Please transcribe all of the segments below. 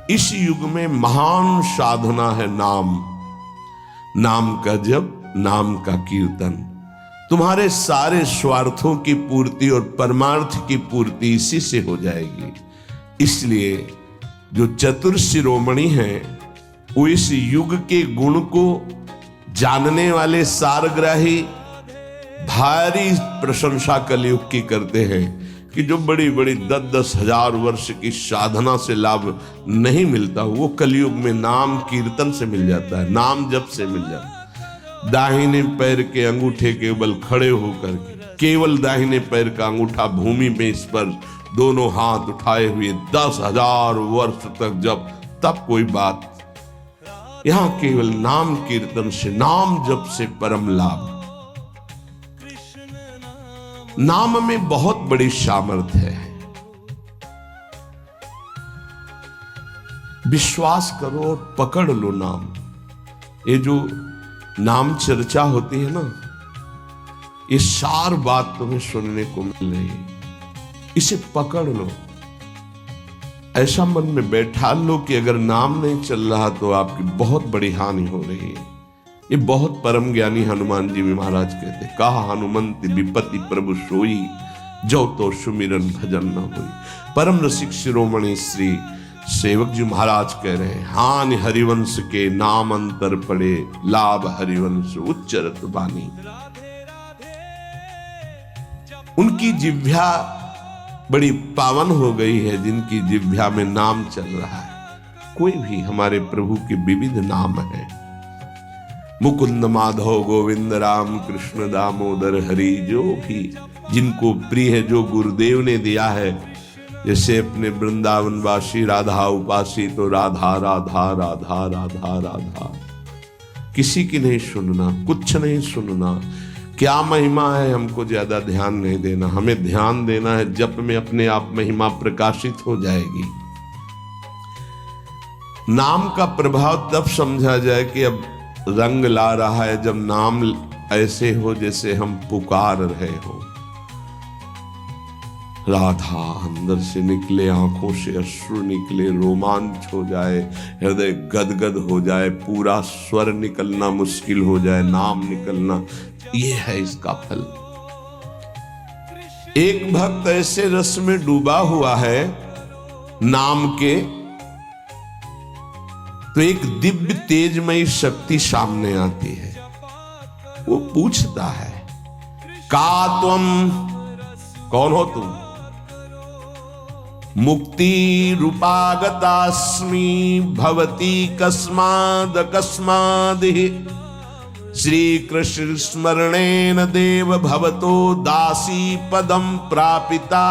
इस युग में महान साधना है नाम, नाम का जप, नाम का कीर्तन। तुम्हारे सारे स्वार्थों की पूर्ति और परमार्थ की पूर्ति इसी से हो जाएगी। इसलिए जो चतुर शिरोमणि हैं वो इस युग के गुण को जानने वाले सारग्राही भारी प्रशंसा कलयुग की करते हैं कि जो बड़ी बड़ी 10-10 हजार वर्ष की साधना से लाभ नहीं मिलता वो कलयुग में नाम कीर्तन से मिल जाता है, नाम जप से मिल जाता है। दाहिने पैर के अंगूठे के बल खड़े होकर के केवल दाहिने पैर का अंगूठा भूमि में स्पर्श, दोनों हाथ उठाए हुए 10,000 वर्ष तक जब, तब कोई बात। यहां केवल नाम कीर्तन से, नाम जप से परम लाभ। नाम में बहुत बड़ी सामर्थ्य है। विश्वास करो और पकड़ लो नाम। ये जो नाम चर्चा होती है ना, ये सार बात तुम्हें सुनने को मिल रही है, इसे पकड़ लो। ऐसा मन में बैठा लो कि अगर नाम नहीं चल रहा तो आपकी बहुत बड़ी हानि हो रही है। ये बहुत परम ज्ञानी हनुमान जी भी महाराज कहते, कहा हनुमंत विपत्ति प्रभु सोई, जो तो सुमिरन भजन न होई। परम रसिक शिरोमणि श्री सेवक जी महाराज कह रहे हैं, हानि हरिवंश के नाम अंतर पड़े, लाभ हरिवंश उच्चरत बानी। उनकी जिह्वा बड़ी पावन हो गई है जिनकी जिह्वा में नाम चल रहा है। कोई भी हमारे प्रभु के विविध नाम है, मुकुंद माधव गोविंद राम कृष्ण दामोदर हरि, जो भी जिनको प्रिय है, जो गुरुदेव ने दिया है। जैसे अपने वृंदावनवासी राधा उपासी तो राधा राधा राधा राधा राधा, किसी की नहीं सुनना, कुछ नहीं सुनना। क्या महिमा है हमको ज्यादा ध्यान नहीं देना, हमें ध्यान देना है जप में अपने आप महिमा प्रकाशित हो जाएगी। नाम का प्रभाव तब समझा जाए कि अब रंग ला रहा है जब नाम ऐसे हो जैसे हम पुकार रहे हो। राधा अंदर से निकले, आंखों से अश्रु निकले, रोमांच हो जाए, हृदय गदगद हो जाए, पूरा स्वर निकलना मुश्किल हो जाए, नाम निकलना, ये है इसका फल। एक भक्त ऐसे रस में डूबा हुआ है नाम के, तो एक दिव्य तेजमयी शक्ति सामने आती है। वो पूछता है, का तुम, कौन हो तुम? मुक्ति रूपागतास्मि भवती कस्माद कस्मादिहि, श्री कृष्ण स्मरणेन देव भवतो दासी पदम प्रापिता,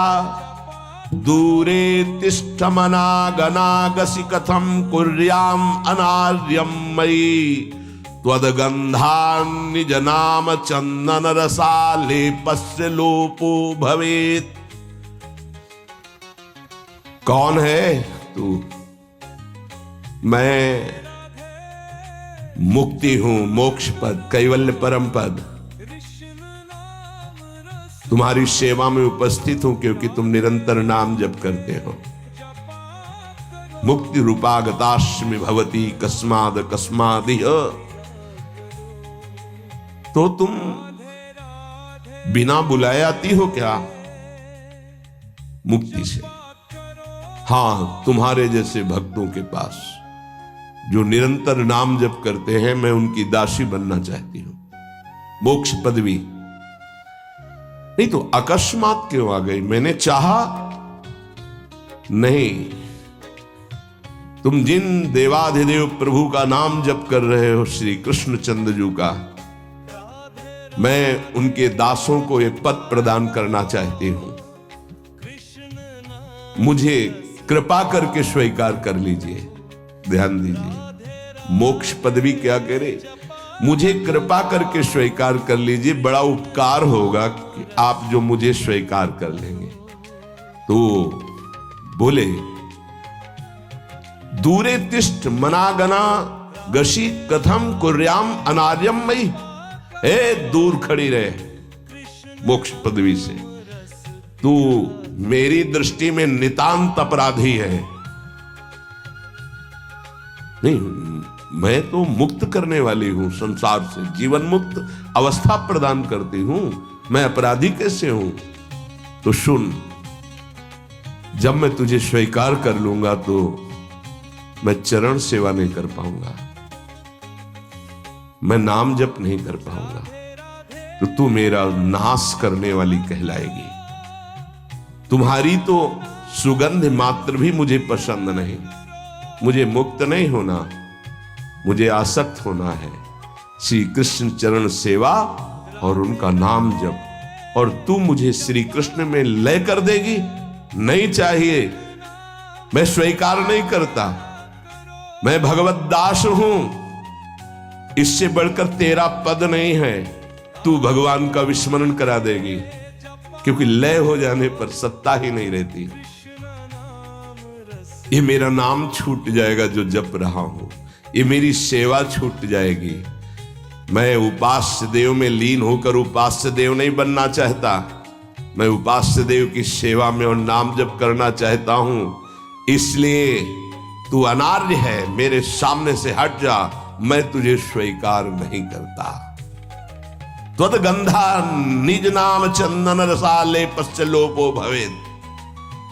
दूरे तिष्ठमनागनागसि कथम कुर्याम अनार्यम मयि, त्वदगंधान् निज नाम चंदन रसालेपस्य लोपो भवेत्। कौन है तू? मैं मुक्ति हूं, मोक्ष पद, कैवल्य परम पद। तुम्हारी सेवा में उपस्थित हूं क्योंकि तुम निरंतर नाम जप करते हो। मुक्ति रूपागतास्मि भवती कस्माद कस्मादिह, तो तुम बिना बुलाए आती हो क्या? मुक्ति से। हाँ, तुम्हारे जैसे भक्तों के पास जो निरंतर नाम जप करते हैं, मैं उनकी दासी बनना चाहती हूं, मोक्ष पदवी। नहीं तो अकस्मात क्यों आ गई? मैंने चाहा नहीं। तुम जिन देवाधिदेव प्रभु का नाम जप कर रहे हो, श्री कृष्ण चंद्रजू का, मैं उनके दासों को यह पद प्रदान करना चाहती हूं। मुझे कृपा करके स्वीकार कर लीजिए। ध्यान दीजिए, मोक्ष पदवी क्या कह रहे? मुझे कृपा करके स्वीकार कर लीजिए, बड़ा उपकार होगा कि आप जो मुझे स्वीकार कर लेंगे। तो बोले, दूरे तिष्ठ मनागना गशी कथम कुर्याम अनार्यम मई, ए दूर खड़ी रहे मोक्ष पदवी से, तू मेरी दृष्टि में नितांत अपराधी है। नहीं, मैं तो मुक्त करने वाली हूं, संसार से जीवन मुक्त अवस्था प्रदान करती हूं। मैं अपराधी कैसे हूं? तो सुन, जब मैं तुझे स्वीकार कर लूंगा तो मैं चरण सेवा नहीं कर पाऊंगा, मैं नाम जप नहीं कर पाऊंगा, तो तू मेरा नाश करने वाली कहलाएगी। तुम्हारी तो सुगंध मात्र भी मुझे पसंद नहीं। मुझे मुक्त नहीं होना, मुझे आसक्त होना है श्री कृष्ण चरण सेवा और उनका नाम जप। और तू मुझे श्री कृष्ण में लय कर देगी? नहीं चाहिए, मैं स्वीकार नहीं करता। मैं भगवत दास हूं, इससे बढ़कर तेरा पद नहीं है। तू भगवान का विस्मरण करा देगी, क्योंकि लय हो जाने पर सत्ता ही नहीं रहती। ये मेरा नाम छूट जाएगा जो जप रहा हूं, ये मेरी सेवा छूट जाएगी। मैं उपास्य देव में लीन होकर उपास्य देव नहीं बनना चाहता, मैं उपास्य देव की सेवा में और नाम जप करना चाहता हूं। इसलिए तू अनार्य है, मेरे सामने से हट जा, मैं तुझे स्वीकार नहीं करता। त्वद्गंधा निज नाम चंदन रसाले पश्च लोपो भवेद।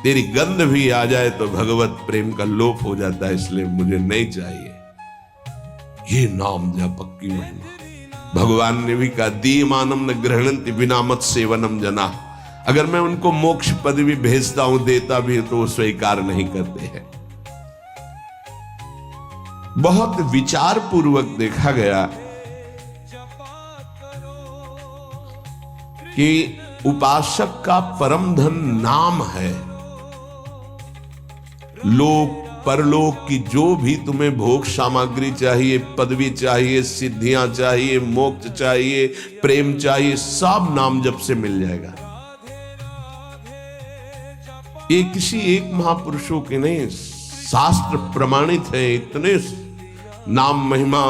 तेरी गंध भी आ जाए तो भगवत प्रेम का लोप हो जाता है, इसलिए मुझे नहीं चाहिए। ये नाम जपक की महिमा। भगवान ने भी कहा, दीयमानम न गृह्णन्ति बिना मत सेवनम जना। अगर मैं उनको मोक्ष पदवी भेजता हूं, देता भी तो वो स्वीकार नहीं करते हैं। बहुत विचार पूर्वक देखा गया कि उपासक का परम धन नाम है। लोक परलोक की जो भी तुम्हें भोग सामग्री चाहिए, पदवी चाहिए, सिद्धियां चाहिए, मोक्ष चाहिए, प्रेम चाहिए, सब नाम जप से मिल जाएगा। ये किसी एक महापुरुषों के नहीं, शास्त्र प्रमाणित है। इतने नाम महिमा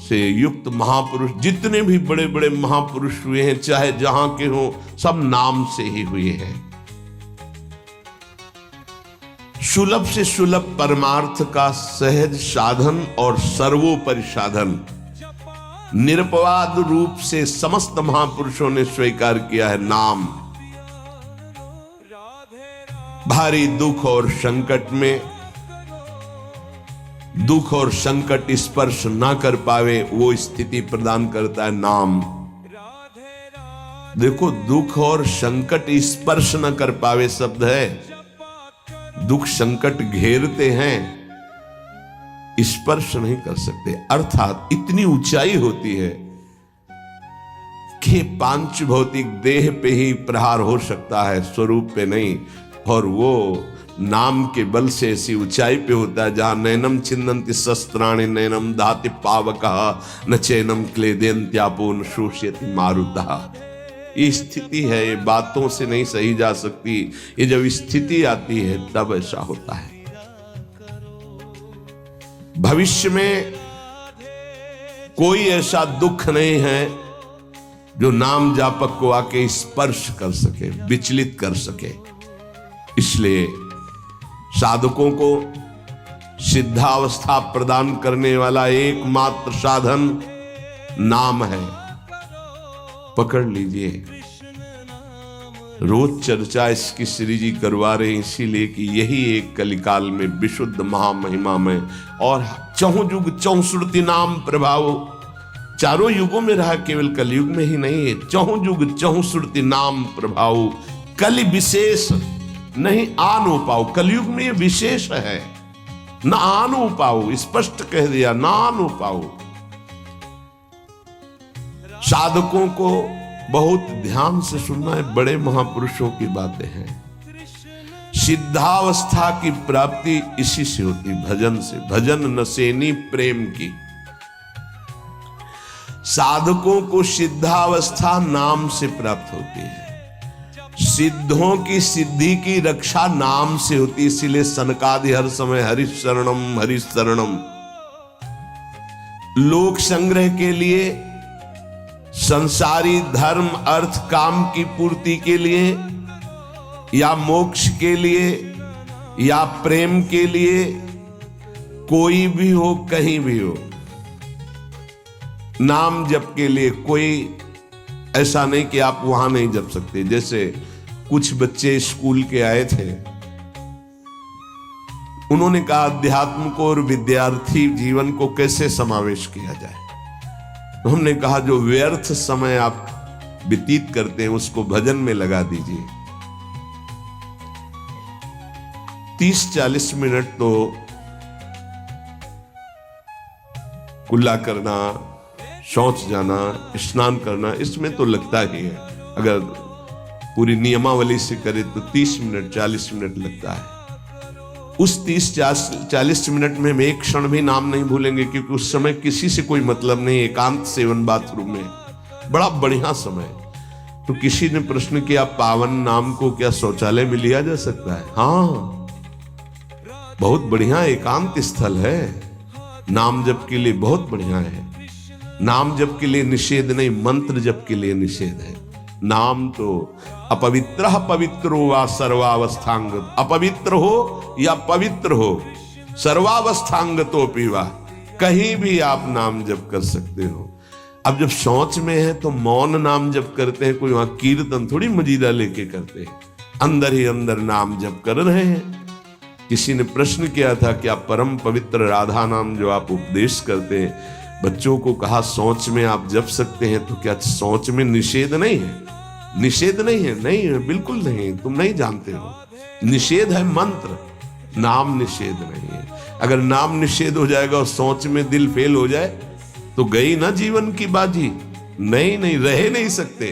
से युक्त महापुरुष, जितने भी बड़े बड़े महापुरुष हुए हैं, चाहे जहां के हों, सब नाम से ही हुए हैं। सुलभ से सुलभ परमार्थ का सहज साधन और सर्वोपरि साधन निरपवाद रूप से समस्त महापुरुषों ने स्वीकार किया है नाम। भारी दुख और संकट में दुख और संकट स्पर्श ना कर पावे, वो स्थिति प्रदान करता है नाम। देखो, दुख और संकट स्पर्श न कर पावे शब्द है। दुख संकट घेरते हैं, स्पर्श नहीं कर सकते। अर्थात इतनी ऊंचाई होती है कि पांच भौतिक देह पे ही प्रहार हो सकता है, स्वरूप पे नहीं। और वो नाम के बल से ऐसी ऊंचाई पे होता है जहां नैनम छिन्नन्ति शस्त्राणि नैनम दाति पावकः न चैनम क्लेदयन्त्यापो न शोष्यति मारुतः। ये स्थिति है, ये बातों से नहीं सही जा सकती। ये जब स्थिति आती है तब ऐसा होता है। भविष्य में कोई ऐसा दुख नहीं है जो नाम जापक को आके स्पर्श कर सके, विचलित कर सके। इसलिए साधकों को सिद्धावस्था प्रदान करने वाला एकमात्र साधन नाम है। पकड़ लीजिए। रोज चर्चा इसकी श्री जी करवा रहे हैं, इसीलिए कि यही एक कलिकाल में विशुद्ध महामहिमा में और चहुं युग चहुश्रुति नाम प्रभाव, चारों युगों में रहा, केवल कलयुग में ही नहीं है। चहुं युग चहुश्रुति नाम प्रभाव, कलि विशेष नहीं आनो पाओ। कलयुग में ये विशेष है, न आनो पाओ, स्पष्ट कह दिया, न आनो पाओ। साधकों को बहुत ध्यान से सुनना है, बड़े महापुरुषों की बातें हैं। सिद्धावस्था की प्राप्ति इसी से होती, भजन से। भजन नसेनी प्रेम की। साधकों को सिद्धावस्था नाम से प्राप्त होती है। सिद्धों की सिद्धि की रक्षा नाम से होती, इसीलिए सनकादि हर समय हरिश शरणम हरिश शरणम। लोक संग्रह के लिए, संसारी धर्म अर्थ काम की पूर्ति के लिए, या मोक्ष के लिए, या प्रेम के लिए, कोई भी हो, कहीं भी हो, नाम जप के लिए कोई ऐसा नहीं कि आप वहां नहीं जप सकते। जैसे कुछ बच्चे स्कूल के आए थे, उन्होंने कहा अध्यात्म को और विद्यार्थी जीवन को कैसे समावेश किया जाए। तो हमने कहा जो व्यर्थ समय आप व्यतीत करते हैं उसको भजन में लगा दीजिए। 30-40 मिनट तो कुल्ला करना, शौच जाना, स्नान करना, इसमें तो लगता ही है। अगर पूरी नियमावली से करे तो 30 मिनट 40 मिनट लगता है। उस 30-40 मिनट में हम एक क्षण भी नाम नहीं भूलेंगे, क्योंकि उस समय किसी से कोई मतलब नहीं, एकांत सेवन बाथरूम में, बड़ा बढ़िया समय। तो किसी ने प्रश्न किया पावन नाम को क्या शौचालय में लिया जा सकता है? हाँ, बहुत बढ़िया एकांत स्थल है, नाम जप के लिए बहुत बढ़िया है। नाम जप के लिए निषेध नहीं, मंत्र जप के लिए निषेध है। नाम तो अपवित्र पवित्रो वा सर्वावस्थांग, अपवित्र हो या पवित्र हो, सर्वावस्थांग तो पीवा, कहीं भी आप नाम जप कर सकते हो। अब जब शौच में है तो मौन नाम जप करते हैं, कोई वहां कीर्तन थोड़ी मजीरा लेके करते हैं, अंदर ही अंदर नाम जप कर रहे हैं। किसी ने प्रश्न किया था कि आप परम पवित्र राधा नाम जो आप उपदेश करते हैं बच्चों को, कहा सोच में आप जप सकते हैं, तो क्या सोच में निषेध नहीं है? निषेध नहीं है, नहीं है, बिल्कुल नहीं, तुम नहीं जानते हो। निषेध है मंत्र, नाम निषेध नहीं है। अगर नाम निषेध हो जाएगा और सोच में दिल फेल हो जाए तो गई ना जीवन की बाजी, नहीं रह नहीं सकते।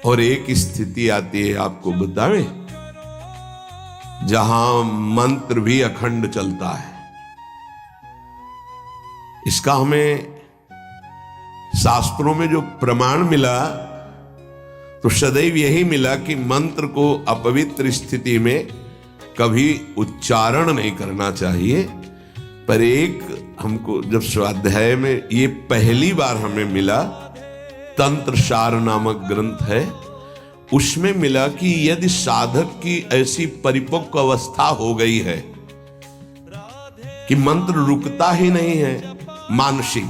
और एक स्थिति आती है, आपको बतावे, जहां मंत्र भी अखंड चलता है। इसका हमें शास्त्रों में जो प्रमाण मिला तो सदैव यही मिला कि मंत्र को अपवित्र स्थिति में कभी उच्चारण नहीं करना चाहिए। पर एक हमको जब स्वाध्याय में ये पहली बार हमें मिला, तंत्र सार नामक ग्रंथ है, उसमें मिला कि यदि साधक की ऐसी परिपक्व अवस्था हो गई है कि मंत्र रुकता ही नहीं है मानसिक,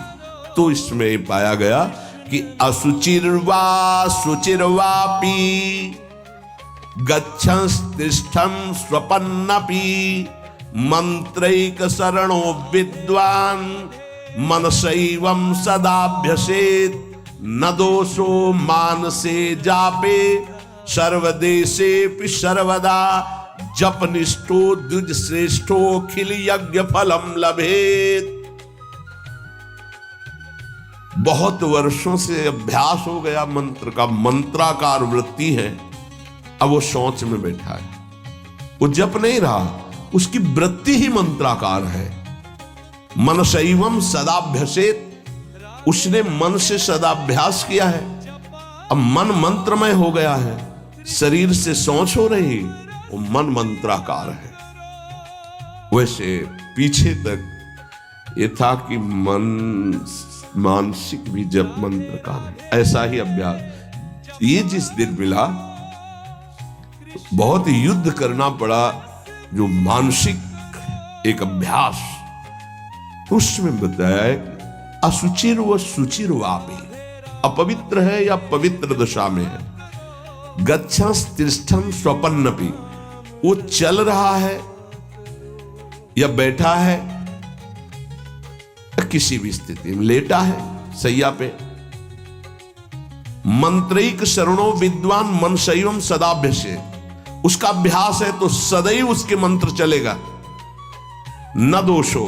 तो इसमें पाया गया कि असुचिर्वा शुचिर्वापि गच्छंस्तिष्ठं स्वपन्नपि मंत्रैक शरणो विद्वान मनसैवं सदाभ्यसेत् न दोषो मानसे जापे सर्वदेशेपि सर्वदा जपनिष्ठो द्विज श्रेष्ठो खिल यज्ञ फलम लभेत। बहुत वर्षों से अभ्यास हो गया मंत्र का, मंत्राकार वृत्ति है, अब वो शौच में बैठा है, वो जप नहीं रहा, उसकी वृत्ति ही मंत्राकार है। मनसैवं सदाभ्यसेत्, उसने मन से सदाभ्यास किया है, अब मन मंत्रमय हो गया है, शरीर से सोच हो रही, वो मन मंत्राकार है। वैसे पीछे तक ये था कि मन मानसिक भी जप मंत्र का है, ऐसा ही अभ्यास। ये जिस दिन मिला बहुत युद्ध करना पड़ा, जो मानसिक एक अभ्यास, उसमें बताया है असुचिर व सुचिर वापी, अपवित्र है या पवित्र दशा में है। गच्छंस्तिष्ठं स्वपन्नपि, वो चल रहा है या बैठा है, किसी भी स्थिति में लेटा है सैया पे। मंत्रैक शरणो विद्वान मनसैवं सदाभ्यसेत्, उसका अभ्यास है तो सदैव उसके मंत्र चलेगा। न दोषो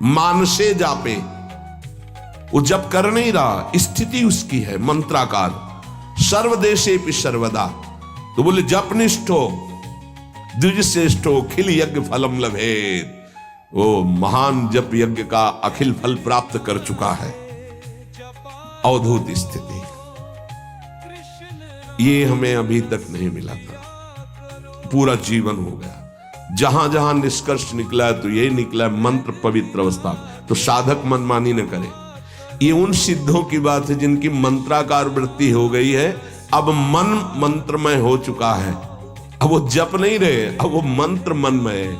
मानसे जापे, वो जब कर नहीं रहा, स्थिति उसकी है मंत्राकार। सर्वदेशेपि सर्वदा, तो बोले जपनिष्ठो द्विज श्रेष्ठो खिल यज्ञ फलम लभेत, वो महान जप यज्ञ का अखिल फल प्राप्त कर चुका है। अवधूत स्थिति ये हमें अभी तक नहीं मिला था, पूरा जीवन हो गया। जहां जहां निष्कर्ष निकला है तो यही निकला है, मंत्र पवित्र अवस्था। तो साधक मनमानी न करे। ये उन सिद्धों की बात है जिनकी मंत्राकार वृत्ति हो गई है, अब मन मंत्रमय हो चुका है, अब वो जप नहीं रहे, अब वो मंत्र मन में है,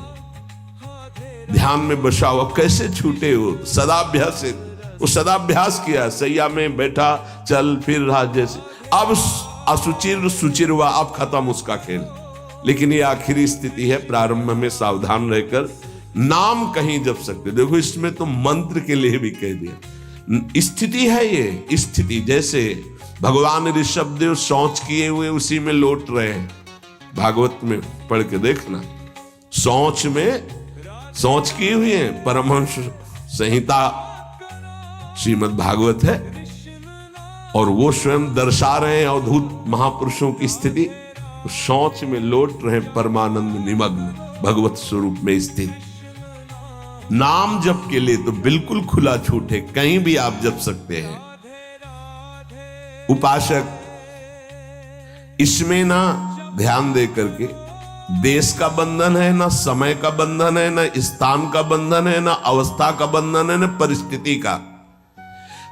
ध्यान में बसा हुआ। कैसे छूटे वो? सदाभ्यास से वो सदाभ्यास किया, सैया में बैठा, चल फिर रहा जैसे। अब असुचिर सुचिर हुआ, अब खत्म उसका खेल। लेकिन ये आखिरी स्थिति है, प्रारंभ में सावधान रहकर नाम कहीं जप सकते। देखो इसमें तो मंत्र के लिए भी कह दिया, स्थिति है ये स्थिति। जैसे भगवान ऋषभदेव शौच किए हुए उसी में लौट रहे हैं, भागवत में पढ़ के देखना। शौच में शौच किए हुए हैं, परमहंस संहिता श्रीमद् भागवत है, और वो स्वयं दर्शा रहे हैं अवधूत महापुरुषों की स्थिति। शौच में लौट रहे, परमानंद निमग्न, भगवत स्वरूप में स्थित। नाम जप के लिए तो बिल्कुल खुला छूट है, कहीं भी आप जप सकते हैं। उपासक इसमें ना ध्यान दे करके, देश का बंधन है, ना समय का बंधन है, ना स्थान का बंधन है, ना अवस्था का बंधन है, ना परिस्थिति का।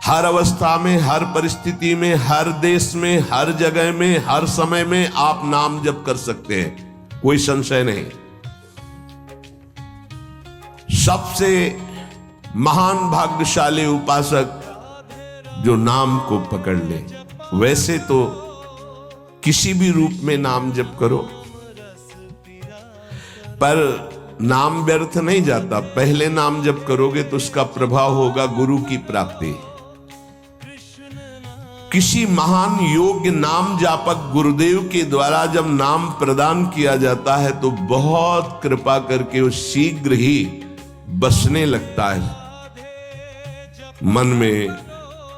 हर अवस्था में, हर परिस्थिति में, हर देश में, हर जगह में, हर समय में आप नाम जप कर सकते हैं, कोई संशय नहीं। सबसे महान भाग्यशाली उपासक जो नाम को पकड़ ले। वैसे तो किसी भी रूप में नाम जप करो, पर नाम व्यर्थ नहीं जाता। पहले नाम जप करोगे तो उसका प्रभाव होगा गुरु की प्राप्ति। किसी महान योग्य नाम जापक गुरुदेव के द्वारा जब नाम प्रदान किया जाता है तो बहुत कृपा करके वो शीघ्र ही बसने लगता है मन में,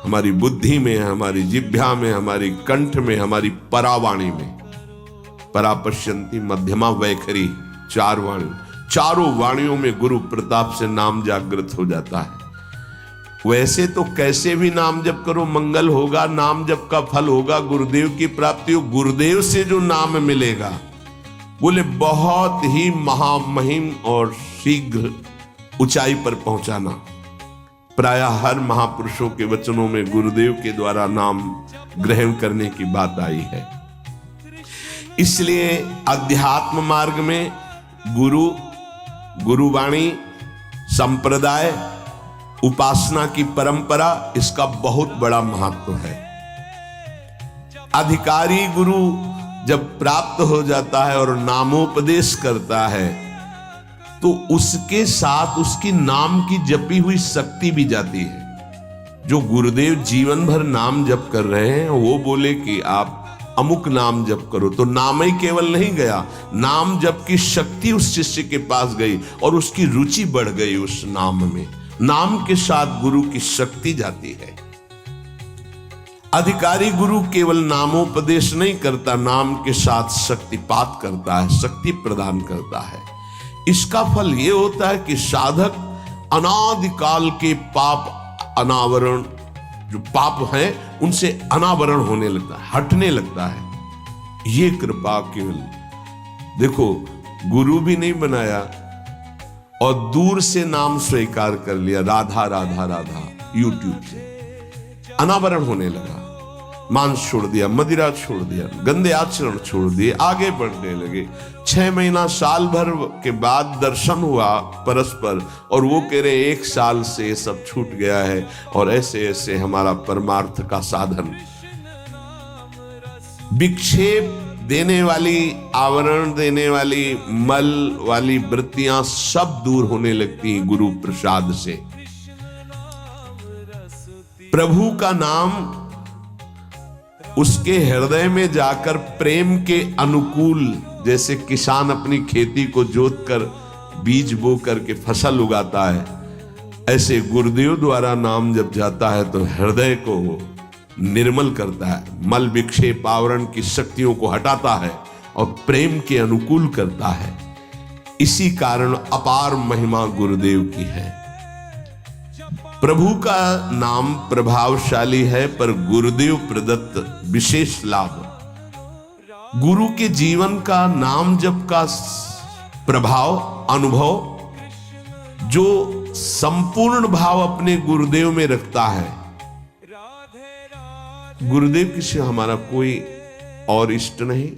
हमारी बुद्धि में, हमारी जिह्वा में, हमारी कंठ में, हमारी परावाणी में। परापश्यंती मध्यमा वैखरी, चार वाणी, चारों वाणियों में गुरु प्रताप से नाम जागृत हो जाता है। वैसे तो कैसे भी नाम जप करो मंगल होगा, नाम जप का फल होगा, गुरुदेव की प्राप्ति हो। गुरुदेव से जो नाम मिलेगा बोले बहुत ही महामहिम और शीघ्र ऊंचाई पर पहुंचाना। प्रायः हर महापुरुषों के वचनों में गुरुदेव के द्वारा नाम ग्रहण करने की बात आई है। इसलिए अध्यात्म मार्ग में गुरु, गुरुवाणी, संप्रदाय, उपासना की परंपरा, इसका बहुत बड़ा महत्व है। अधिकारी गुरु जब प्राप्त हो जाता है और नामोपदेश करता है तो उसके साथ उसकी नाम की जपी हुई शक्ति भी जाती है। जो गुरुदेव जीवन भर नाम जप कर रहे हैं वो बोले कि आप अमुक नाम जप करो, तो नाम ही केवल नहीं गया, नाम जप की शक्ति उस शिष्य के पास गई और उसकी रुचि बढ़ गई उस नाम में। नाम के साथ गुरु की शक्ति जाती है। अधिकारी गुरु केवल नामोपदेश नहीं करता, नाम के साथ शक्तिपात करता है, शक्ति प्रदान करता है। इसका फल यह होता है कि साधक अनादिकाल के पाप अनावरण, जो पाप हैं उनसे अनावरण होने लगता है, हटने लगता है। ये कृपा केवल देखो, गुरु भी नहीं बनाया और दूर से नाम स्वीकार कर लिया, राधा राधा राधा, यूट्यूब से अनावरण होने लगा। मांस छोड़ दिया, मदिरा छोड़ दिया, गंदे आचरण छोड़ दिए, आगे बढ़ने लगे। 6 महीना साल भर के बाद दर्शन हुआ परस्पर और वो कह रहे 1 साल से सब छूट गया है और ऐसे ऐसे हमारा परमार्थ का साधन। विक्षेप देने वाली, आवरण देने वाली, मल वाली वृत्तियां सब दूर होने लगती हैं गुरु प्रसाद से। प्रभु का नाम उसके हृदय में जाकर प्रेम के अनुकूल, जैसे किसान अपनी खेती को जोत कर बीज बो करके फसल उगाता है, ऐसे गुरुदेव द्वारा नाम जब जाता है तो हृदय को निर्मल करता है, मल विक्षेप आवरण की शक्तियों को हटाता है और प्रेम के अनुकूल करता है। इसी कारण अपार महिमा गुरुदेव की है। प्रभु का नाम प्रभावशाली है, पर गुरुदेव प्रदत्त विशेष लाभ। गुरु के जीवन का नाम जप का प्रभाव, अनुभव, जो संपूर्ण भाव अपने गुरुदेव में रखता है। गुरुदेव की से हमारा कोई और इष्ट नहीं,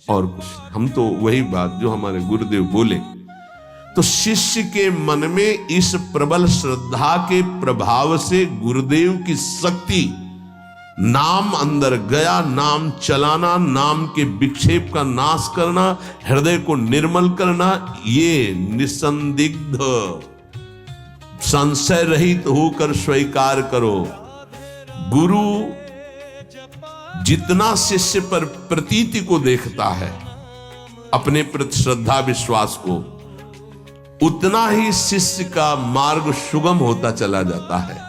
और कुछ। हम तो वही बात जो हमारे गुरुदेव बोले। तो शिष्य के मन में इस प्रबल श्रद्धा के प्रभाव से गुरुदेव की शक्ति, नाम अंदर गया, नाम चलाना, नाम के विक्षेप का नाश करना, हृदय को निर्मल करना, ये निसंदिग्ध संशय रहित होकर स्वीकार करो। गुरु जितना शिष्य पर प्रतीति को देखता है, अपने प्रति श्रद्धा विश्वास को, उतना ही शिष्य का मार्ग सुगम होता चला जाता है।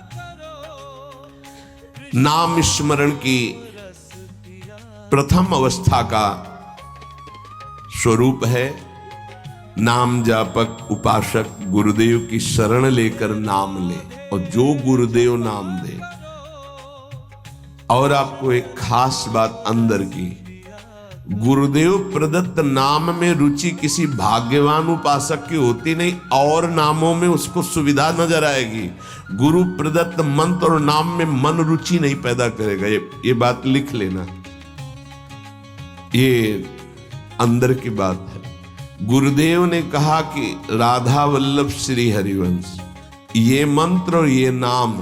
नाम स्मरण की प्रथम अवस्था का स्वरूप है नाम जापक उपासक गुरुदेव की शरण लेकर नाम ले, और जो गुरुदेव नाम दे। और आपको एक खास बात अंदर की, गुरुदेव प्रदत्त नाम में रुचि किसी भाग्यवान उपासक की होती नहीं, और नामों में उसको सुविधा नजर आएगी। गुरु प्रदत्त मंत्र और नाम में मन रुचि नहीं पैदा करेगा। ये बात लिख लेना, ये अंदर की बात है। गुरुदेव ने कहा कि राधा वल्लभ श्री हरिवंश, ये मंत्र और ये नाम,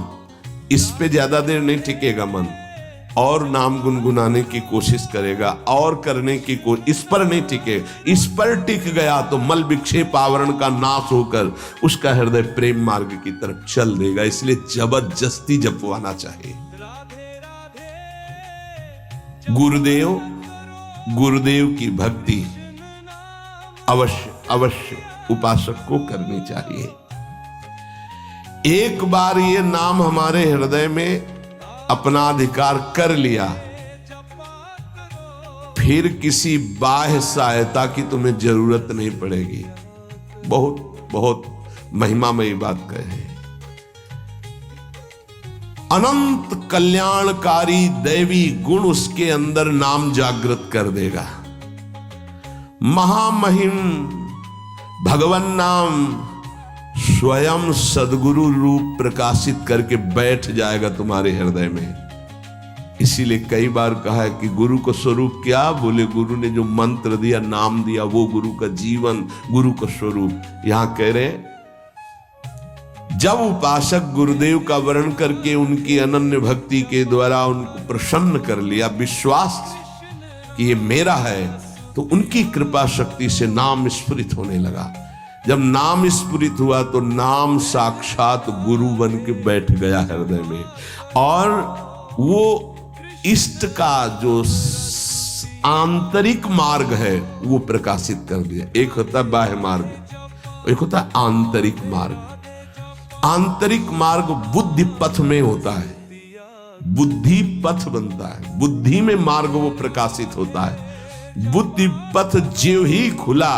इस पे ज्यादा देर नहीं टिकेगा मन, और नाम गुनगुनाने की कोशिश करेगा, और करने की इस पर नहीं टिके। इस पर टिक गया तो मल विक्षेप आवरण का नाश होकर उसका हृदय प्रेम मार्ग की तरफ चल देगा। इसलिए जबरदस्ती जपवाना चाहिए। गुरुदेव की भक्ति अवश्य उपासक को करनी चाहिए। एक बार ये नाम हमारे हृदय में अपना अधिकार कर लिया, फिर किसी बाह्य सहायता की तुम्हें जरूरत नहीं पड़ेगी। बहुत बहुत महिमामयी बात कहे। अनंत कल्याणकारी दैवी गुण उसके अंदर नाम जागृत कर देगा। महामहिम भगवान नाम स्वयं सदगुरु रूप प्रकाशित करके बैठ जाएगा तुम्हारे हृदय में। इसीलिए कई बार कहा है कि गुरु को स्वरूप क्या? बोले गुरु ने जो मंत्र दिया, नाम दिया, वो गुरु का जीवन, गुरु का स्वरूप। यहां कह रहे जब उपासक गुरुदेव का वर्ण करके उनकी अनन्य भक्ति के द्वारा उनको प्रसन्न कर लिया, विश्वास कि ये मेरा है, तो उनकी कृपा शक्ति से नाम स्फुरित होने लगा। जब नाम स्फुरित हुआ तो नाम साक्षात गुरु बन के बैठ गया हृदय में, और वो इष्ट का जो आंतरिक मार्ग है वो प्रकाशित कर दिया। एक होता है बाह्य मार्ग, एक होता है आंतरिक मार्ग। आंतरिक मार्ग बुद्धि पथ में होता है, बुद्धि पथ बनता है, बुद्धि में मार्ग वो प्रकाशित होता है। बुद्धि पथ ज्यों ही खुला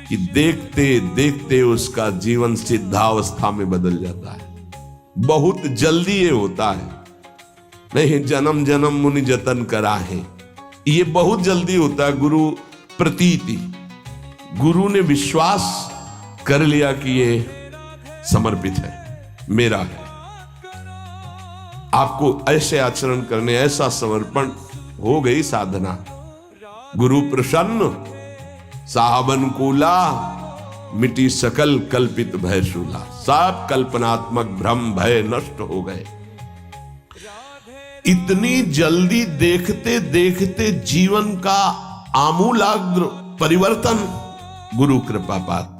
कि देखते देखते उसका जीवन सिद्धावस्था में बदल जाता है। बहुत जल्दी ये होता है, नहीं जन्म जन्म मुनि जतन करा है, ये बहुत जल्दी होता है। गुरु प्रतीति, गुरु ने विश्वास कर लिया कि ये समर्पित है, मेरा है। आपको ऐसे आचरण करने, ऐसा समर्पण, हो गई साधना। गुरु प्रसन्न, साहबन कूला, मिटी सकल कल्पित भय शूला। सब कल्पनात्मक भ्रम भय नष्ट हो गए। इतनी जल्दी देखते देखते जीवन का आमूलाग्र परिवर्तन गुरु कृपा पात्र।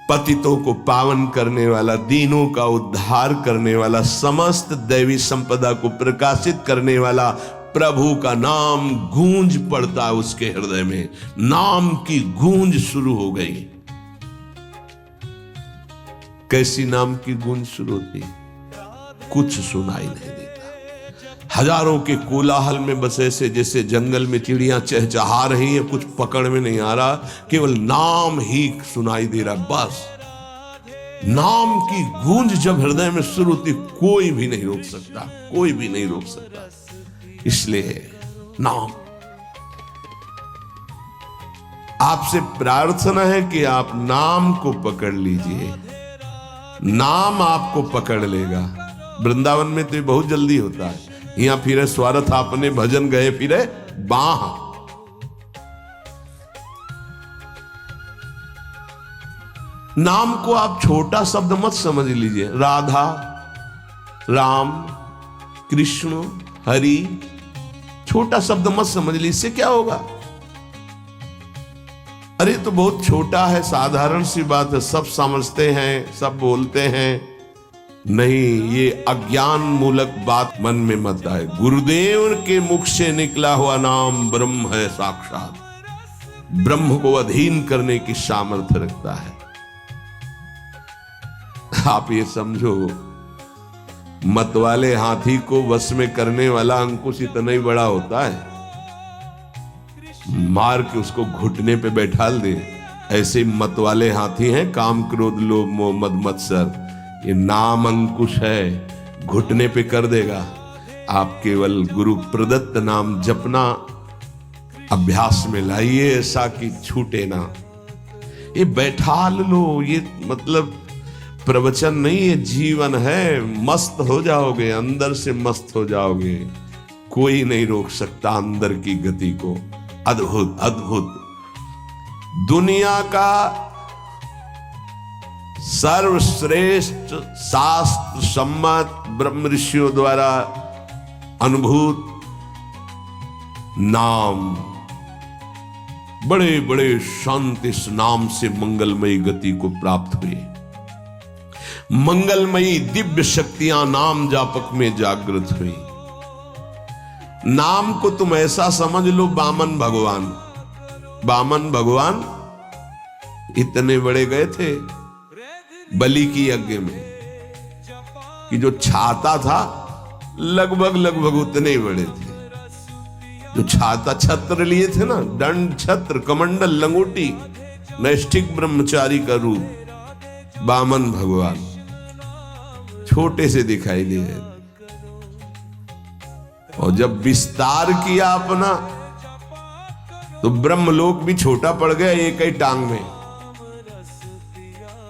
पतितों को पावन करने वाला, दीनों का उद्धार करने वाला, समस्त दैवी संपदा को प्रकाशित करने वाला प्रभु का नाम गूंज पड़ता है उसके हृदय में। नाम की गूंज शुरू हो गई। कैसी नाम की गूंज शुरू होती? कुछ सुनाई नहीं देता। हजारों के कोलाहल में बस ऐसे जैसे जंगल में चिड़ियां चहचहा रही हैं, कुछ पकड़ में नहीं आ रहा, केवल नाम ही सुनाई दे रहा। बस नाम की गूंज जब हृदय में शुरू होती, कोई भी नहीं रोक सकता, कोई भी नहीं रोक सकता। इसलिए नाम, आपसे प्रार्थना है कि आप नाम को पकड़ लीजिए, नाम आपको पकड़ लेगा। वृंदावन में तो बहुत जल्दी होता है। यहां फिरे स्वार्थ आपने भजन गए फिरे बाह, नाम को आप छोटा शब्द मत समझ लीजिए। राधा, राम, कृष्ण, हरि, छोटा शब्द मत समझ लीजिए। इससे क्या होगा? अरे तो बहुत छोटा है, साधारण सी बात है, सब समझते हैं, सब बोलते हैं। नहीं, ये अज्ञान मूलक बात मन में मत आए। गुरुदेव के मुख से निकला हुआ नाम ब्रह्म है साक्षात। ब्रह्म को अधीन करने की सामर्थ्य रखता है। आप ये समझो, मतवाले हाथी को वश में करने वाला अंकुश इतना ही बड़ा होता है, मार के उसको घुटने पे बैठाल दे। ऐसे मतवाले हाथी हैं काम, क्रोध, लोभ, मोह, मद, मत्सर। ये नाम अंकुश है, घुटने पे कर देगा। आप केवल गुरु प्रदत्त नाम जपना अभ्यास में लाइए, ऐसा कि छूटे ना। ये बैठा लो, ये मतलब प्रवचन नहीं, ये जीवन है। मस्त हो जाओगे, अंदर से मस्त हो जाओगे। कोई नहीं रोक सकता अंदर की गति को। अद्भुत अद्भुत। दुनिया का सर्वश्रेष्ठ शास्त्र सम्मत ब्रह्म ऋषियों द्वारा अनुभूत नाम, बड़े बड़े संत इस नाम से मंगलमयी गति को प्राप्त हुए। मंगलमयी दिव्य शक्तियां नाम जापक में जागृत हुई। नाम को तुम ऐसा समझ लो, वामन भगवान। वामन भगवान इतने बड़े गए थे बलि की यज्ञ में कि जो छाता था लगभग उतने ही बड़े थे। जो छाता, छत्र लिए थे ना, दंड, छत्र, कमंडल, लंगोटी, नैष्ठिक ब्रह्मचारी का रूप वामन भगवान छोटे से दिखाई दे रहे थे। और जब विस्तार किया अपना तो ब्रह्मलोक भी छोटा पड़ गया एक ही टांग में।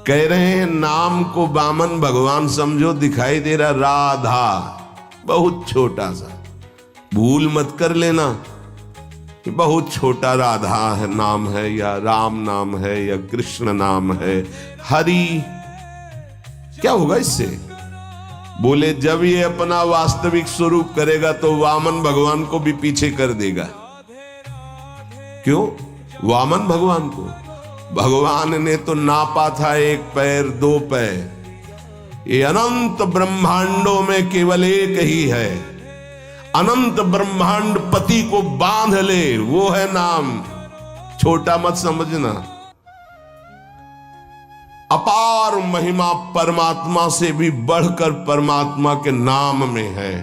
कह रहे हैं नाम को वामन भगवान समझो, दिखाई दे रहा राधा, बहुत छोटा सा। भूल मत कर लेना कि बहुत छोटा राधा है नाम है, या राम नाम है, या कृष्ण नाम है, हरि। क्या होगा इससे? बोले जब ये अपना वास्तविक स्वरूप करेगा तो वामन भगवान को भी पीछे कर देगा। क्यों? वामन भगवान को भगवान ने तो नापा था 1 पैर 2 पैर। ये अनंत ब्रह्मांडों में केवल एक ही है। अनंत ब्रह्मांड पति को बांध ले, वो है नाम। छोटा मत समझना। अपार महिमा परमात्मा से भी बढ़कर परमात्मा के नाम में है।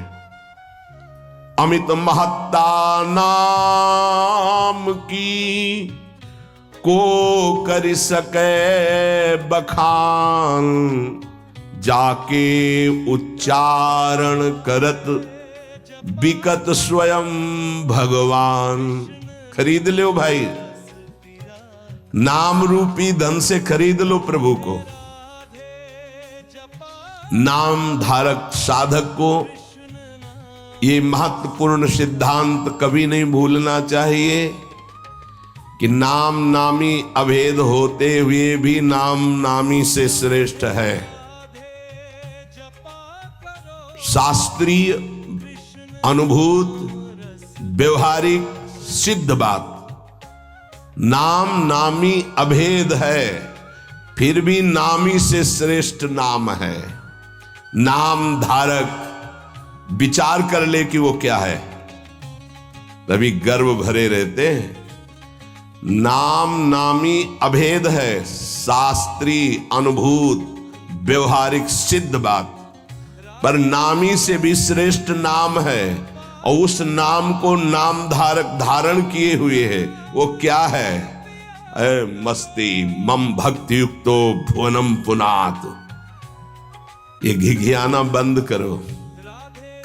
अमित महत्ता नाम की को कर सके बखान, जाके उच्चारण करत बिकत स्वयं भगवान। खरीद लो भाई, नाम रूपी धन से खरीद लो प्रभु को। नाम धारक साधक को ये महत्वपूर्ण सिद्धांत कभी नहीं भूलना चाहिए कि नाम नामी अभेद होते हुए भी नाम नामी से श्रेष्ठ है। शास्त्रीय, अनुभूत, व्यवहारिक, सिद्ध बात। नाम नामी अभेद है, फिर भी नामी से श्रेष्ठ नाम है। नाम धारक विचार कर ले कि वो क्या है, तभी गर्व भरे रहते हैं। नाम नामी अभेद है, शास्त्रीय, अनुभूत, व्यवहारिक, सिद्ध बात, पर नामी से भी श्रेष्ठ नाम है। और उस नाम को नाम धारक धारण किए हुए है। वो क्या है? मस्ती मम भक्ति युक्तो भुवनम पुनात। ये घिघियाना बंद करो।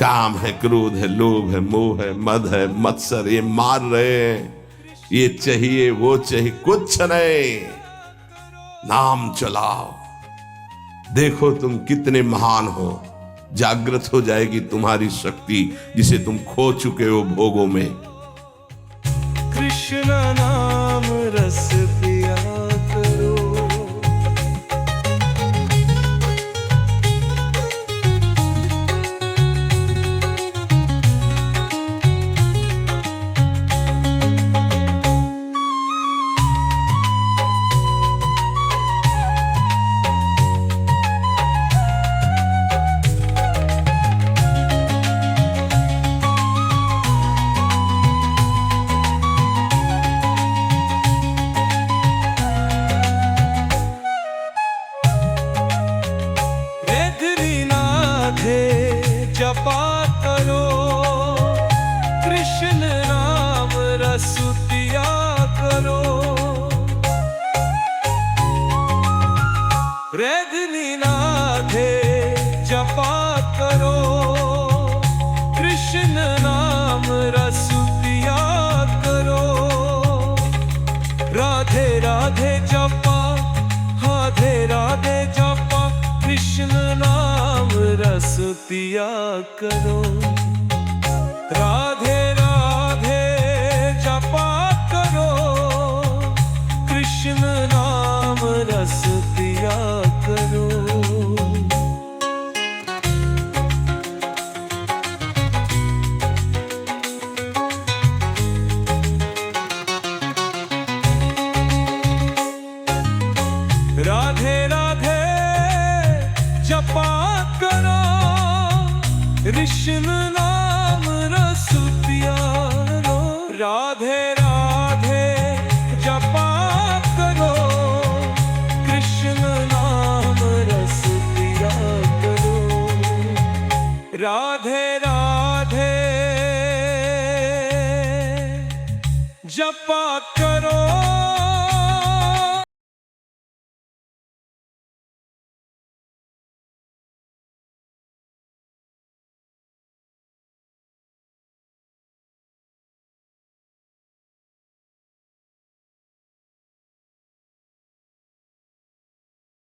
काम है, क्रोध है, लोभ है, मोह है, मद है, मत्सर, ये मार रहे हैं। ये चाहिए, वो चाहिए, कुछ नहीं। नाम चलाओ, देखो तुम कितने महान हो। जागृत हो जाएगी तुम्हारी शक्ति जिसे तुम खो चुके हो भोगों में। कृष्ण नाम रस पिया करो, रेगनी राधे जपा करो, कृष्ण नाम रस पिया करो। राधे राधे जपा, राधे राधे जपा, कृष्ण नाम रस पिया करो। राधे राधे जपा करो, कृष्ण नाम रस पिया करो। राधे राधे जपा करो, कृष्ण नाम